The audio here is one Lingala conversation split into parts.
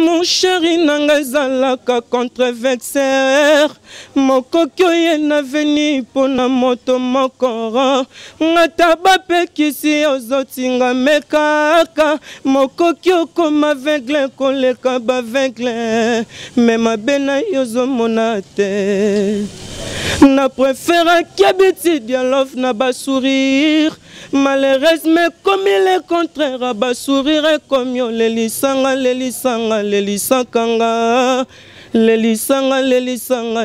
Mon chéri nanga zalaka contrevexer mokoki oye na veni pona moto mokoro ngata bapekisi ozotinga mekaka mokoki okoma aveugle koleka baveugle me mabe na yo ozomona te na préfère kiabiti dialogue na basourire malheureusement comme il est contraire à basourire comme yo lelisanga lelisakanga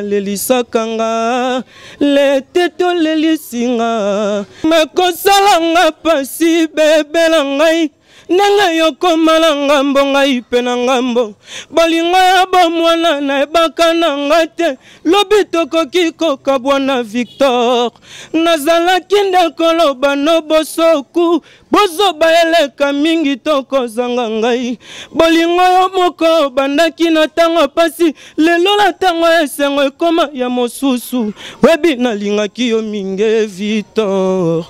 lelisakanga le teto lelisinga makosalanga pasi bebela ngai nanga yoko malanga mbonga ipe na ngambo bolingo ya bomwana na ebaka na ngate lobi tokoki kokabwana Victor nazalaki ndekoloba no bosoku bozoba eleka mingi tokozanga ngai bolingo yo moko bandaki na tango pasi lelo la tango esengo ekoma ya mosusu webi nalingaki yo mingi Victor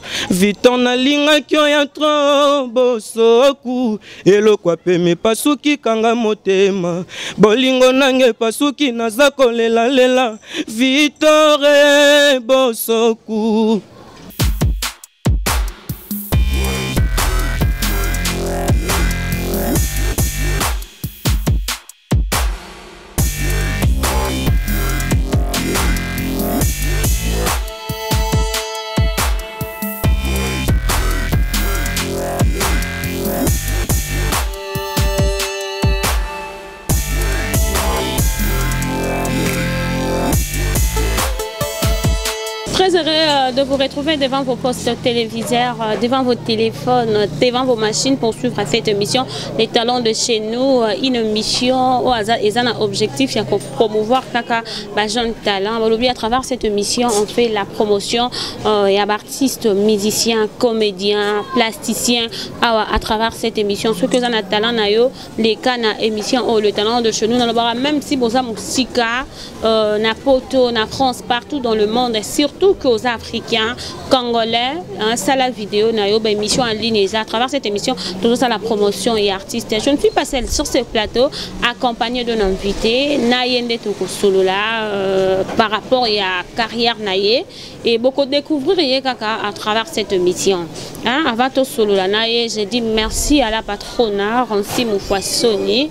nalingaki yo ya tro bosoku elokwa peme pasuki kanga motema bolingo nange pasuki naza kolela Victor bosoku. Très heureux de vous retrouver devant vos postes téléviseurs, devant vos téléphones, devant vos machines pour suivre cette émission Les Talents de chez nous, une émission où ils ont un objectif de promouvoir les jeunes talents. À travers cette émission, on fait la promotion et artistes, musiciens, comédiens, plasticiens à travers cette émission. Ceux qui ont un talent, les cas na émission Le Talent de chez nous, même si vous avez musica, na poto, na France, partout dans le monde, et surtout qu'aux Africains, Congolais, ça la vidéo, émission en ligne, à travers cette émission, toujours ça la promotion et artistes. Je ne suis pas seule sur ce plateau, accompagnée d'un invité, Nayende Tokosolola, par rapport à la carrière Naye, et beaucoup découvrir à travers cette émission. Avant tout Solola Naye, je dis merci à la patronne, Rancy Moufouassoni,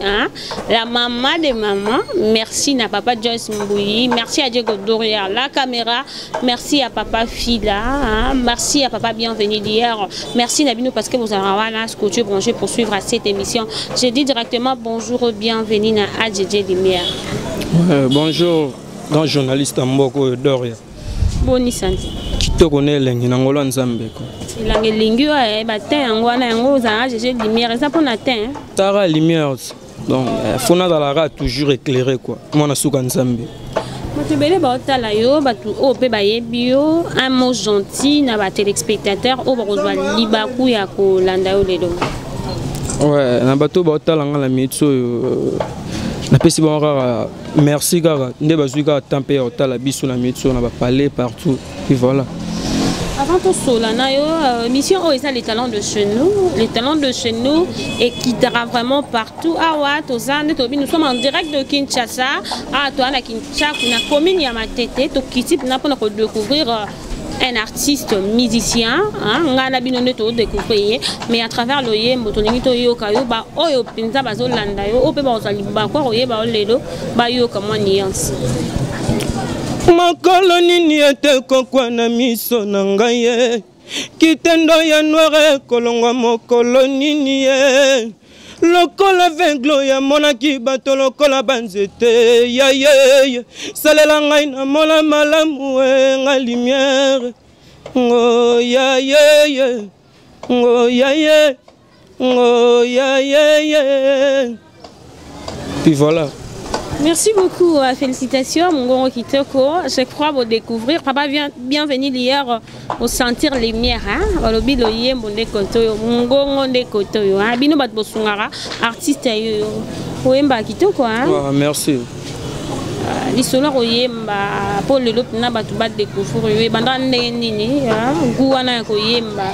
la maman des mamans, merci à papa Joyce Mbouyi, merci à Diego Doria, la caméra, merci à papa Fila, merci à papa Bienvenue d'hier, merci Nabino parce que vous avez ce que tu branché pour suivre à cette émission. Je dis directement bonjour, bienvenue à ADJ Lumière. Bonjour, grand journaliste Mboko Doria. Boni santé. Kito connaît lengi nangolo nzambe ko. Langi lingi wa batin ngwana yango za ADJ Lumière ça pour natin. Tara lumière. Donc fona dalara toujours éclairé quoi. Mona suka nzambe. Tu belle baotala yo batu o pe bayebi yo un mot gentil na ba téléspectateurs o bazwa libaku ya ko landa yo lelo. Ouais, na bato baotala ngala mitso na pesi bon rara merci kaka nde bazwi ka tempé otala biso na mitso na ba parler partout et voilà. Avant tout cela, mission oh, les talents de chez nous. Les talents de chez nous et qui quittera vraiment partout. Nous sommes en direct de Kinshasa. Toi, à Kinshasa, on a commune Yamatete. Tu quittes pour découvrir un artiste musicien. On a découvrir. Mais à travers le yem, botoningito yo kayo ba oyo pinza bazo landa yo. Ope ba ozali ba kwa oye ba olelo ba yo kama nuance. Makolo nini ete kokwa na miso na ngai kitendo ya noire kolongwa mokolo nini ye lokola venglo ya monaki bato lokola banzete ya ye salela ngai na mona malamu nga lumière ngo ya ye ngo ya ye ngo ya ye. Puis voilà. Merci beaucoup, félicitations Mongoro Kitoko. Je crois vous découvrir. Papa bienvenue hier au sentir les lumières. Olobi loye monde kotoyo Mongoro de kotoyo. Bino bat bosungara artiste yo. Oyemba Kitoko merci. Lisolo oyemba pour le lot na batu bat découvrir yo banda nini guana ko yemba.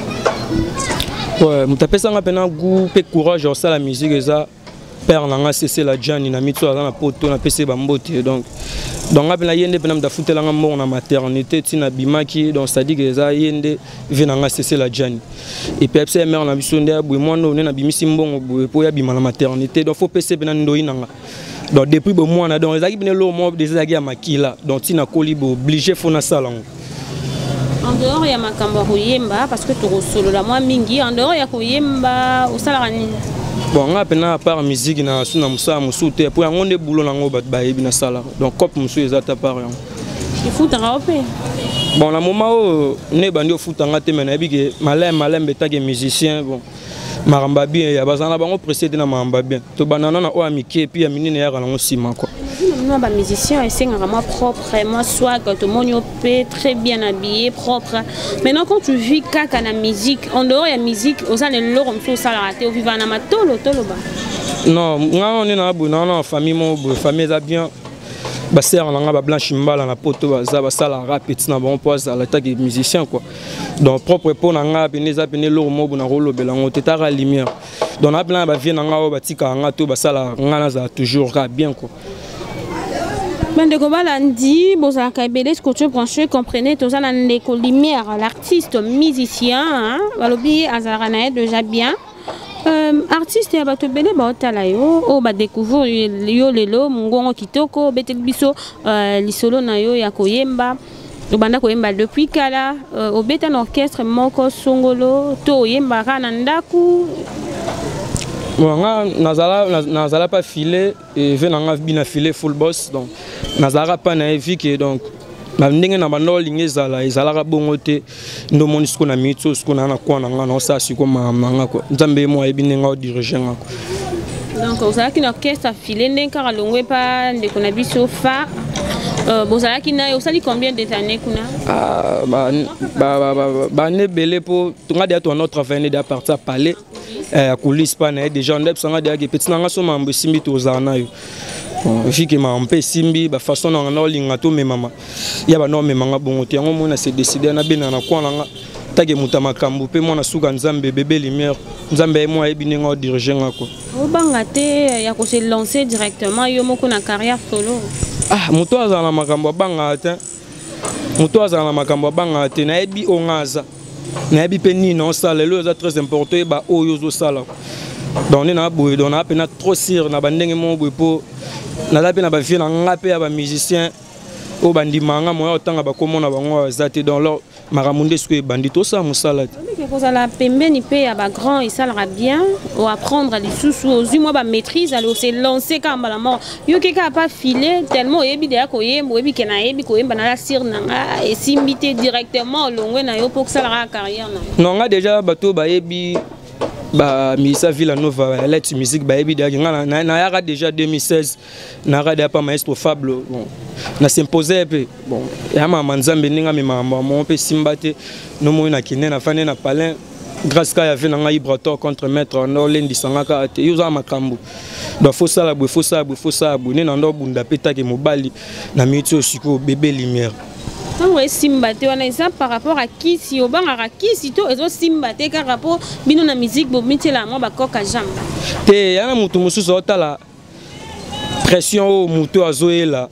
Ouais, mutapesa nga pena goût pe courage sur la musique et ça. père nanga cessé la Gianni na mitso na poto na PC bambote donc ngapela yende pena mdafutela nga mort na maternité tina bimaki donc ça dit que ça yende venanga cessé la Gianni et puis après mère na bisonde abwe mwana on na bimisi mbongo boye po ya bima na maternité donc faut PC pena ndoi nanga donc depuis bo mwana donc ezaki bine lo mo des ezaki ya makila donc tina kolibo obligé fona salango. En dehors ya makambo koyemba parce que to solo la moi mingi en dehors ya koyemba osala nini? Bon, on a à part musique na suna musa musute pour on est boulot nango bat baebi na sala donc cop musu ezata par yon il faut t'en bon na moment où ne bandi au foot anga te mena bige malem betake musicien bon maramba bien ya bazana bango précédé na maramba bien to banana na o amiki puis ya minine ya rango sima quoi. Nous sommes musiciens et c'est vraiment propre, moi swag, tout le monde est très bien habillé, propre. Maintenant quand tu vis caca la musique, en dehors de la musique, aux années l'or on fait ça la rater, au vivant na matolo tolo ba. Non, on est na non famille mon famille ça bien. Ba sœur na ba blanche mbala na poto ba ça la rapide na bon poise à l'attaque des musiciens quoi. Donc propre pour na nga beneza bene l'or mo na rolo belango tetara lumière. Donc na blanc ba vient na nga ba tika nga to ba ça la nga za toujours bien quoi. De Gobalandi, Bozaka Belé, Scotch branché, comprenez, tous en éco lumière, l'artiste musicien, Walobi Azaranae déjà bien. Artiste ya bato belé ba otala yo o ba découvrir yo lelo mungongo kitoko betel biso lisolo na yo ya koyemba obanda koyemba depuis kala obeta na orchestre moko songolo to yemba kana ndaku. Bon, nazala pas filé et venanga bina filé full boss donc nazala pas na vie que donc na ndenge na bando lingezala ezala bongo te ndo monisko na mitso sko na kwa nga na sa siko manga ko nzambe mo ebinenga o diriger nga ko donc osala ki na orchestre filé ndenka kalongwe pa ndeko na biso fa bozala ki na osali combien d'années kuna ba ne belé po tunga de to notre avenir de partir parler à coulisses pas déjà on est sanga de petit nanga so mambo simbi to zana yo vu que ma mpe simbi ba façon na na linga to me mama ya ba no me manga bongo te yango mona se décider na bena na kwa nanga take mutama kambu pe mona suka nzambe bébé lumière nzambe mo ebinenga o diriger nga ko o banga te ya ko se lancer directement yo moko na carrière solo muto azala makambo banga te muto azala makambo banga te na ebi ongaza na ebi pe ni non ça le est très important ba oyo sala donc na boy donc na pena trop sir na bandenge mo boy po na la pena ba vie na ngape ya ba musicien o bandi manga mo otanga ba komona bango zate dans leur maramunde sque bandito ça musala que vous la pembeni pe ya ba grand et ça la bien ou apprendre les sous aux moi ba maîtrise aller se lancer comme la mort yo ke ka pas filer tellement ebi de ko yembo ebi ke na ebi ko yemba na la sir na et simbité directement longwe na yo pour que ça la carrière na non nga déjà bato ba ebi ba Misa Villanova let's musique ba ebi na yaka déjà 2016 na radio pas maestro Fablo bon na s'imposer peu bon ya mama nzambe ninga mi mama mon pe simbate no mo na kine na fane na palin grâce ka ya vena nga Ibrator contre maître no lendi sangaka te yuza makambu donc faut ça ne ndo bunda peta ke mobali na mitso siko bébé lumière. Quand on simbate on a ça par rapport à qui si au bangara qui si to ezo simbate par rapport bino na musique bo mitela mo ba koka jamba te yana mutu mususu otala pression o mutu azoela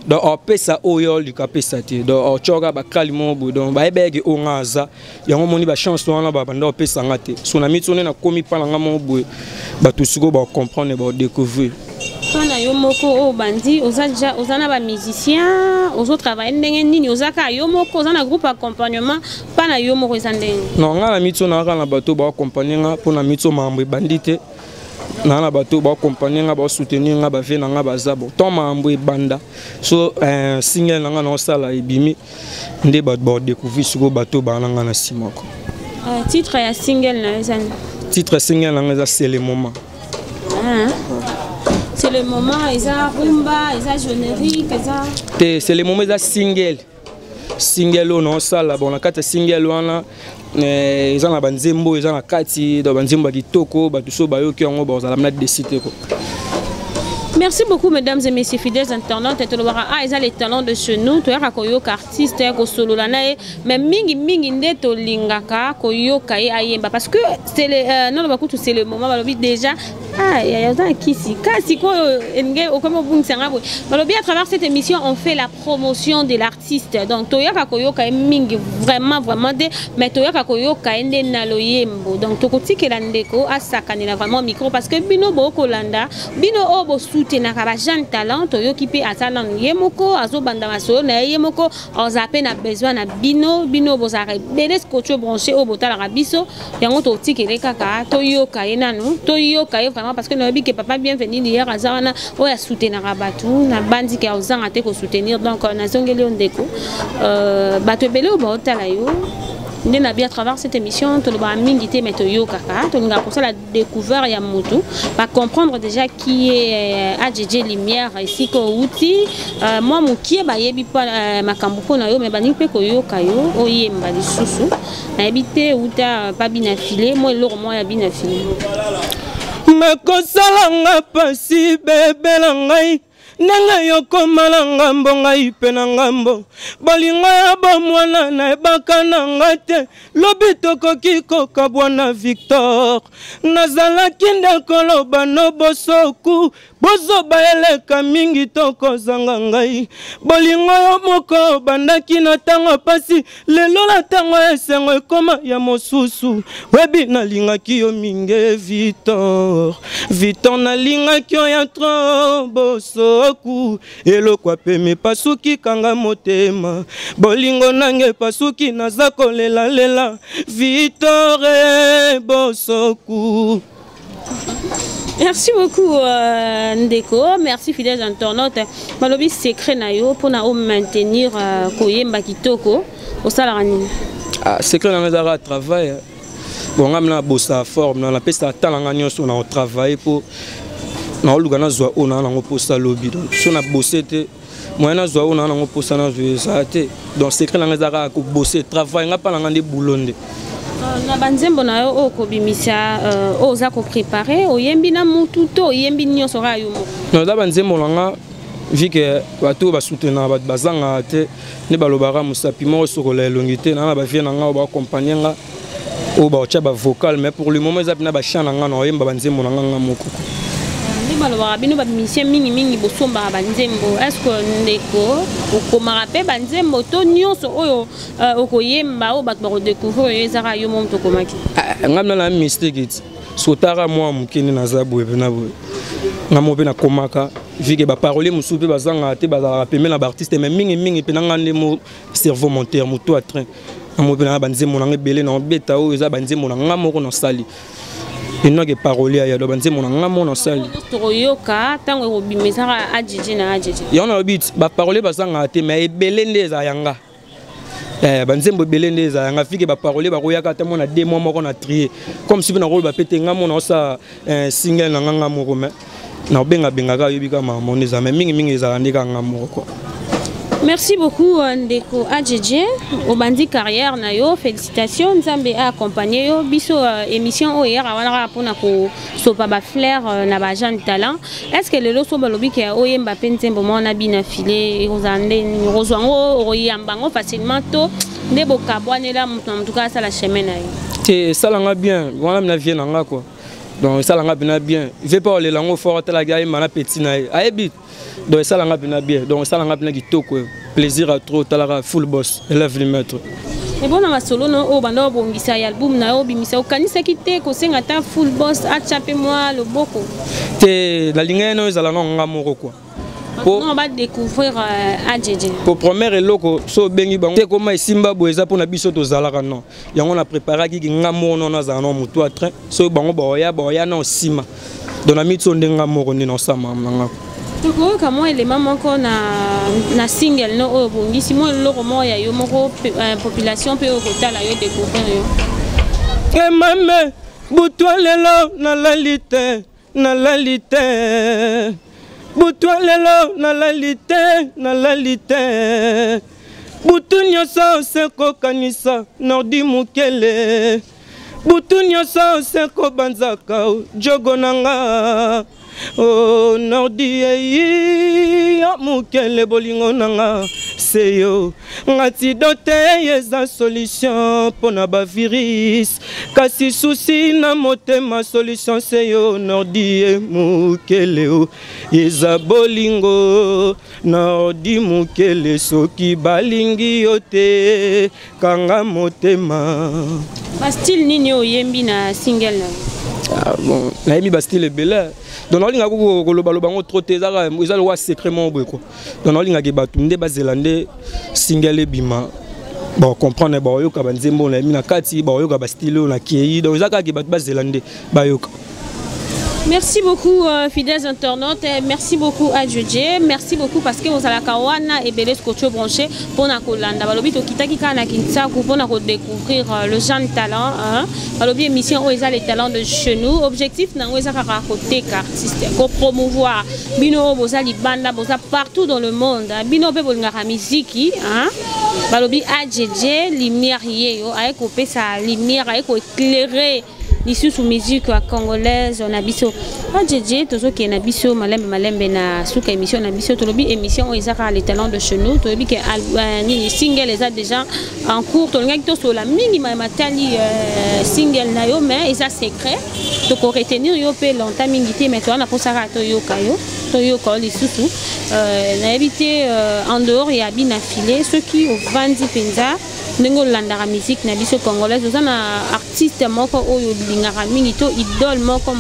donc on pesa oyo likapesa te donc on choka ba kalimo bo donc ba ebege ongaza yango moni ba chance wana ba banda opesa ngate so na mitso na komi pala ngamo bo ba tusiko ba comprendre ba découvrir pana yo moko o bandi ozana ba musicien ozo travailler ndenge nini ozaka yo moko ozana groupe accompagnement pana yo moko ezandenge non nga na mitso na kana bato ba accompagner nga pona mitso mambo bandite na bato ba accompagner nga ba soutenir nga ba vena nga ba zabo ton mambo banda so single nga na sala ibimi nde ba découvrir sur bato ba nga na simako titre ya single na ezana titre single nga c'est le moment. C'est le moment, ils ont rumba, ils ont générique, c'est le moment de single. Single on sala bon la carte single wana ils ont la banzembo ils ont la kati do banzembo kitoko batuso bayoki yango ba za la décider ko. Merci beaucoup mesdames et messieurs fidèles internautes et ils ont les talents de chez nous to ya koyoka artiste ko solo la nae mais mingi ndeto lingaka koyoka ayemba parce que c'est le non ba kutu c'est le moment balobi déjà Ah, il y a kasi ko enge okomo bungsanga bo. Alors bien à travers cette émission on fait la promotion de l'artiste. Donc toyaka koyoka mingi vraiment de mais toyaka koyoka ende na loyembo. Donc tokotikela ndeko asakanela vraiment micro parce que bino boko landa, bino obo soutenaka ba jeune talent toyoki pe asala yemoko azobanda masolo na yemoko ozape na besoin na bino bozare beles coach branché obo tala rabiso yango totikele kaka toyoka enanu toyoka parce que nous avons que papa bienvenue hier à Zana ou à soutenir Rabatou na bandi qui a osé arrêter pour soutenir donc on a zongé on déco bateau belé au bord talayo nous avons bien à travers cette émission tout le monde mingité mais toyo kaka tout le monde pour ça la découvert ya moto va comprendre déjà qui est AJJ Lumière ici ko outil moi mon qui est ba yebi pas makambuko na yo mais bani pe ko yo kayo oyemba lisusu na habité uta pas bien filé moi le moi ya bien filé mekosalanga pasi bebela ngai nanga yokomala ngambo ngai pe na ngambo bolingo ya bomwana na ebaka na ngai te lobi tokoki kokabwana Victor nazalaki ndekoloba no bosoku bozoba eleka mingi tokozanga ngai bolingo yo moko bandaki na ntango pasi lelo na ntango esengo ekoma ya mosusu webi nalingaki yo mingi Victor nalingaki yo ya tro bosoku elokwa pe mepasuki kanga motema bolingo nange pasuki naza kolela Victor bosoku. Merci beaucoup Ndeko, merci fidèles internautes. Malobi secret na yo pour na maintenir koyemba kitoko au salarani. Ah secret na ngazara travail. Bon ngamna bossa forme na pesa talanga nyonso na travail pour na olugana zwa ona na ngoposa lobby donc so na bosser te moyena zwa ona na ngoposa na zwa te donc secret na ngazara ko bosser travail ngapa na ngande boulonde. Na banzembo na yo okobimisa oza ko préparer oyembi na mutu to oyembi nyonso ra yo mo. Na da banzembo langa vu que bato ba soutenir ba bazanga te ne balobara musapi mo sokola elongité na ba vie na nga ba accompagner nga o ba cha ba vocal mais pour le moment ils apena ba chana nga na oyemba banzembo na nga moko. Ni balobara bino ba mission mingi bosomba banzembo est-ce que ndeko okomara pe banzembo to nyonso oyo okoyemba o bato ba redécouvrir ezara yo mom to komaki. Ngamna na mistake sotara moi mukini na zabu ebena bo ngamo pe na komaka vu que ba parole musupe bazanga te bazala pemela na ba artiste mais mingi pe na ngande mo cerveau monteur moto à train ngamo pe na banzembo na ngebele na beta o eza banzembo na ngamo ko na sali ino ke parole ya do banzembo na ngamo na sali toyoka tango robimesara AJJ na AJJ yona bit ba parole bazanga te mais ebele ndeza yanga banzembo belende za nga fike ba parole ba koyaka ta mona 2 mois moko na trier comme si na rôle ba pété nga mona sa single na nga moko mais na benga ka yobika ma moneza mais mingi za ndika nga moko. Merci beaucoup Ndeko AJJ obandi carrière na yo félicitations nzambe a accompagné yo biso émission o hier awana pona ko sopa ba flair na ba jeune talent est-ce que le loso balobi ke oyemba pentembo mona bina filé ozande rozwango oyambango facilement to ndebo kabwanela en tout cas ça la chemin na yo te salanga bien wana na vie na nga quoi donc salanga bien je vais pas aller lango fort la gars mana petit na ayebi donc ça l'a bien donc ça l'a bien kitoko plaisir à trop talara full boss élève le maître et bon na solo no o bando bongisa album na o bimisa okanisa kite ko senga ta full boss a chapé moi le boko te la ligne no ezala no ngamoko quoi pour on va découvrir AJJ pour première eloko so bengi bango te koma isimba boeza pour na biso to zalaka non yango na préparer ki ngamo no na za no mutu a train so bango boya na sima donc na mitso ndenga moko ni no sama ngako comment élément moko na single no o bongisi mo loko mo ya yo moko population pe o kotala yo découvrir yo e mame butwa lelo na lalite butwa lelo na lalite butu nyonso seko kanisa nordi mukele butu nyonso seko banzaka jogo nanga oh nordi ya mukele bolingo nanga seyo antidote eza solution pona ba virus kasi susi na motema solution seyo nordi mukele eza bolingo nordi mukele soki balingi yote kanga motema Bastille nini oyembi na single na bon nayebi bastille ebele donc nalinga kolobaloba ngo trop te eza lowa secrètement boye quoi donc nalingaki bato nde bazela nde single ebima bon comprendre bayoka banzembo nayebi na kati bayoka bastille oyo nakei donc eza kaka bato bazela nde bayoka. Merci beaucoup, fidèles internautes. Merci beaucoup à Djodje. Merci beaucoup parce que vous avez la kawana et belé scotcho branché pour na kolanda. Balobito kitaki kana kinsa pour na découvrir le jeune talent. Balobi émission où ils ont les talents de chez nous. Objectif na weza kaka côté artiste, ko promouvoir bino boza libanda boza partout dans le monde. Bino pe bolingaka musique, Balobi a Djodje lumière yo avec opé sa lumière avec éclairer l'issue sous musique congolaise on a biso Djodje tozo ki na biso malembe na suka émission na biso tolobi émission ezaka les talents de chez nous tolobi que ni single les a déjà en cours tolingaki to sur la minimum matali single na yo mais eza secret to ko retenir yo pe longtemps mingité mais toi na posaka to yo kayo to yo ko lisusu na éviter en dehors ya bina filé ceux qui au vandi penza ndenge landara musique na biso congolaise ozana artiste moko oyo lingaka mingi to idole moko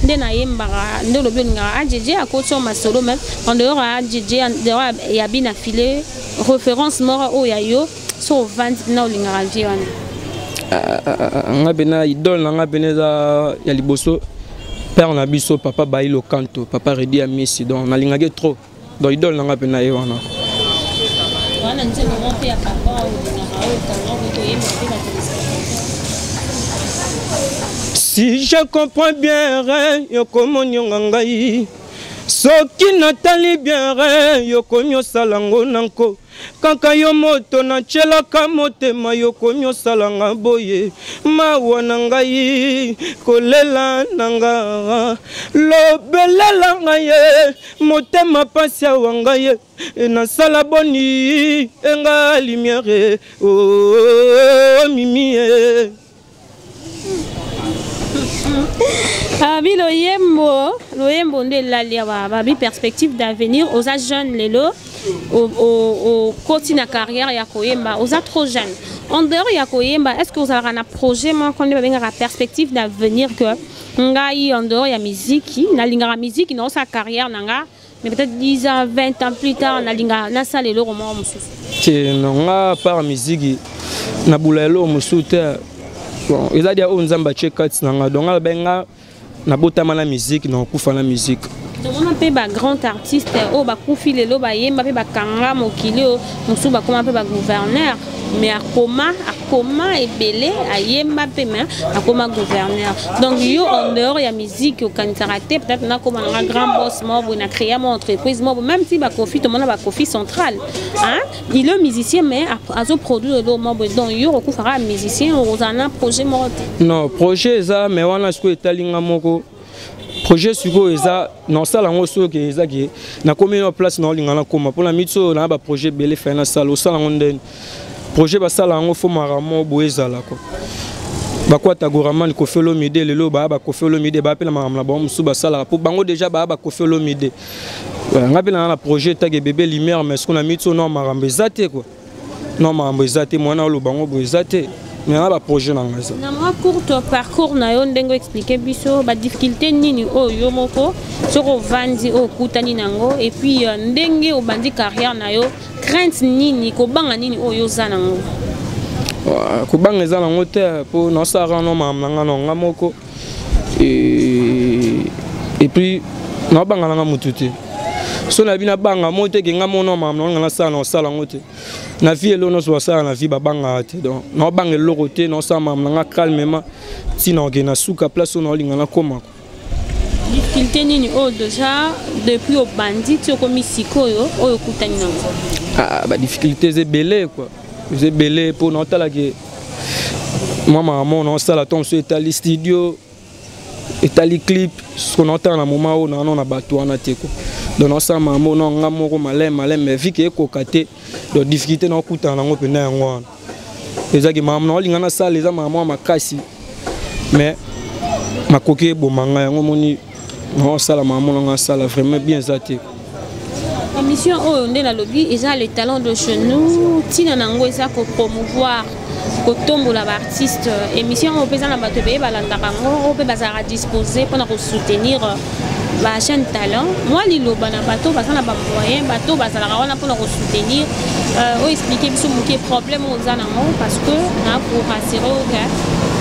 nde na yembaka nde lobi lingaka Djodje akoso masolo même en dehors a Djodje en dehors ya bina filé référence moko oyo ya yo so vandi na lingaka vie wana nga bena idole nga beneza ya liboso père na biso papa Bailo Kanto papa Redi ya Messi donc na lingaki trop donc idole nga bena ye wana wana nzelo mpe ya papa si je comprends bien, yoko monyonga ngai. Soki natali bien, yoko nyo salango nanko. Kanka yo moto na chela kamotema yoko nyo salanga boye. Mawana ngai kolela nanga. Lobelela ngai motema pasia wangaye. Na sala boni enga lumière oh mimi Loyembo nde lalia babi perspective d'avenir aux jeunes lelo au côté na carrière ya koyemba aux trop jeunes en dehors ya koyemba est-ce que vous avez un projet moi qu'on a perspective d'avenir que ngai en dehors ya musique na lingara musique non sa carrière nanga mais peut-être 10 ans 20 ans plus tard na linga na sala lelo roman mususu non par musique na bulalo mususu bon ils a dit on nzamba chekat nanga donc benga na botama na musique na kufa na musique on peut ba grand artiste o ba kufi lelo ba yemba pe ba kanga mokili mususu ba comment pe ba gouverneur mais akoma ebele ayemba pe mais akoma gouverneur donc yo en dehors ya musique au kantarate peut-être na comme un grand boss mo na créer mon entreprise mo même si ba Kofi tout monde ba Kofi central il est musicien mais azo produire le mo donc yo rekufara musicien on a un projet mo non projet ça mais wana siko etalinga moko projet suko eza non sala ngo so ke eza ke na komi en place na linga na koma pour la mitso na ba projet belé fa na sala sala ngo projet basala ngo fo maramo boezala ko bakwata goraman ko felo mide lelo ba ko felo mide ba pela maramla ba musu basala pour bango déjà ba ko felo mide ngapela na projet tag bébé lumière mais ce qu'on a mis sur non marambe zate quoi non marambe zate mwana lo bango boezate mais na ba projet na ngaza na moi court parcours na yo ndengo expliquer biso ba difficulté nini o yo moko soko vandi o kutani nango et puis ndenge o bandi carrière na yo crainte nini ko banga nini o yo za nango ko banga za nango te po na sara no mamanga no ngamoko et puis na banga na mututi so na bina banga mote ke ngamono mamanga na sala no sala ngote na vie elo no so sala na vie babanga te donc na banga lo côté no sa mamanga calmement sinon ke na suka place no linga na koma difficulté nini o déjà depuis au bandit comme sikoyo o kutani nango ba difficulté c'est belé quoi c'est belé pour non tala que maman on sala tom sur étali studio étali clip ce qu'on entend à moment où on a bateau on a te quoi donc on sala maman non nga moko malem mais vu que kokate donc difficulté na kuta na ngo pena yango ezaki maman non linga na sala les maman makasi mais makoki bomanga yango moni non sala maman nga sala vraiment bien zate. Émission au ndé na lobby eza le talent de chez nous tina nango eza ko promouvoir ko tombola ba artiste émission au pesa na bato be balanda kango o pe bazara disposer pour na ko soutenir ba chaîne talent moi liloba na bato bazana ba moyen bato bazala wana pour na ko soutenir o expliquer biso muke problème oza nango parce que na pour rassurer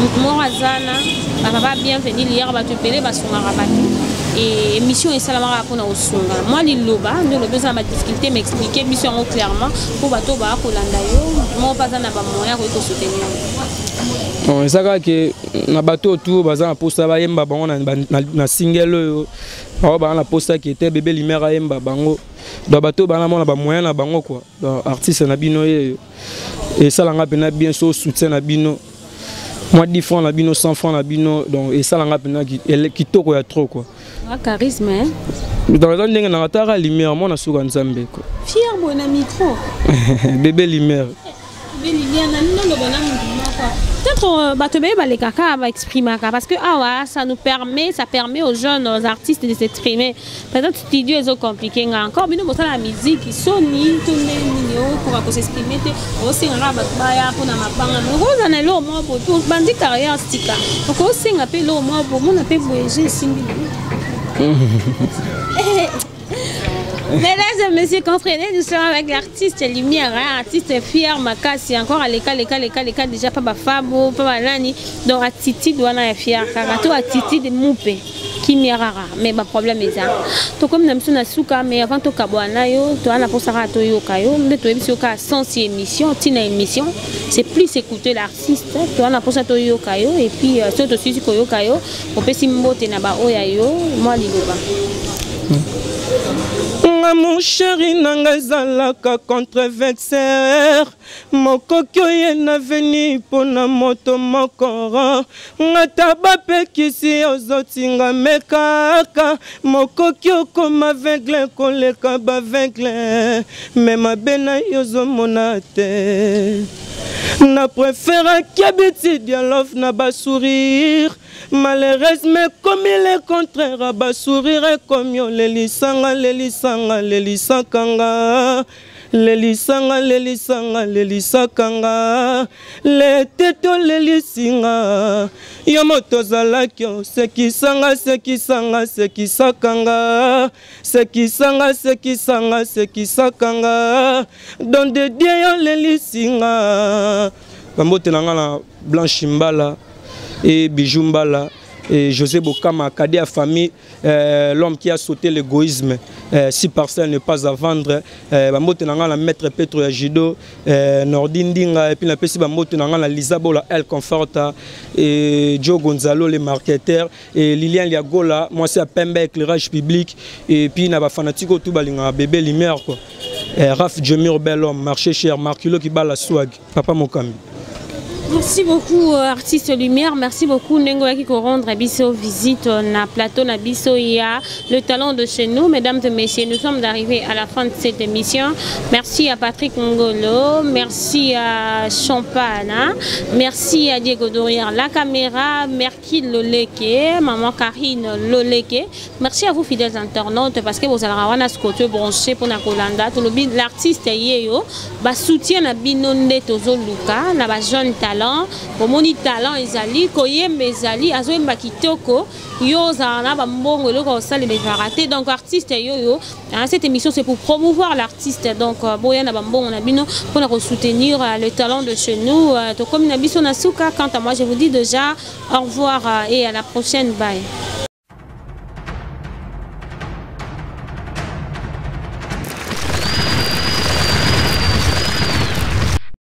que mo azana ba ba bienvenue hier bato pele basonga rabatu et émission et salamara pour na osunga moi liloba nous le besoin ma difficulté m'expliquer mission clairement pour bato ba ko landa yo mo bazana ba moyen ko soutenir bon ezaka que na bato tout bazana posta ba yemba bango na single yo ba na posta qui était bébé lumière yemba bango do bato ba na mona ba moyen na bango quoi donc artiste na bino et ça langa pena bien so soutien na bino moi 10 francs na bino 100 francs na bino donc et ça langa pena qui toko ya trop quoi charisme hein dans les ndenge na tara lumière moi na suka nzambe quoi fier bon micro bébé lumière na non bon peut-être batebe ba les kaka va exprimer parce que ça permet aux jeunes aux artistes de s'exprimer peut-être studio est compliqué encore mais nous la musique soni tout le pour s'exprimer aussi on va ya pour na mabanga nous on est là au moins pour tout bandi carrière stika donc aussi on appelle au moins pour mon appelle voyager simbi. Mesdames et messieurs, comprenez, nous sommes avec l'artiste Lumière, artiste fier, Makasi, encore à l'école déjà pas ma femme, pas ma nani, donc attitude doit être fier, car attitude moupé, qui mirara, mais ma problème est ça. Donc comme nous sommes souka, mais avant tout kabwana yo, toi na pour ça to yo kayo, mais toi émission ka sans émission, tina émission, c'est plus écouter l'artiste, toi na pour ça to yo kayo et puis surtout aussi ko yo kayo, on peut simbote na ba oya yo, moi liloba. Mon chéri nanga zalaka contrevexer mokoki oye na veni pona moto mokoro ngata bapekisi ozotinga mekaka mokoki okoma aveugle koleka baveugle me mabe na yo ozomona te na préfère qu'habitude dialogue na basourire malheureusement comme il est contraire bas sourire comme yo lelisanga le teto lelisinga yo moto zalakyo sekisanga don de Dieu yo lelisinga bambote nanga na Blanche Mbala et Bijou Mbala et José Bokama, cadet à famille, l'homme qui a sauté l'égoïsme, 6 parcelles ne pas à vendre, la maître Petro Yajido, Nordindinga, et puis la PC la Lisabola, El Conforta, et Joe Gonzalo, les marketeurs, et Lilian Liagola, moi c'est à Pembe, éclairage public, et puis na fanatico tout balinga, bébé lumière quoi. Raf Djemir, bel homme, marché cher, Marculo qui bat la swag, Papa Mokami. Merci beaucoup artiste Lumière, merci beaucoup Nengo qui rendre biso visite na plateau na biso ya le talent de chez nous. Mesdames et messieurs, nous sommes arrivés à la fin de cette émission. Merci à Patrick Ngolo, merci à Champana, merci à Diego Doria la caméra, merci Loleke, maman Karine Loleke. Merci à vous fidèles internautes parce que vous allez avoir ce côté branché pour na Kolanda. Tout le l'artiste yeyo ba soutien na binonde tozo luka na ba jeune talent. Pour mon talent ezali koyembe ezali azoyemba kitoko yo zana ba mbongo loko sale les raté donc artiste yo cette émission c'est pour promouvoir l'artiste donc boya na ba mbongo na bino pour soutenir le talent de chez nous to comme na biso na suka. Quant à moi je vous dis déjà au revoir et à la prochaine, bye.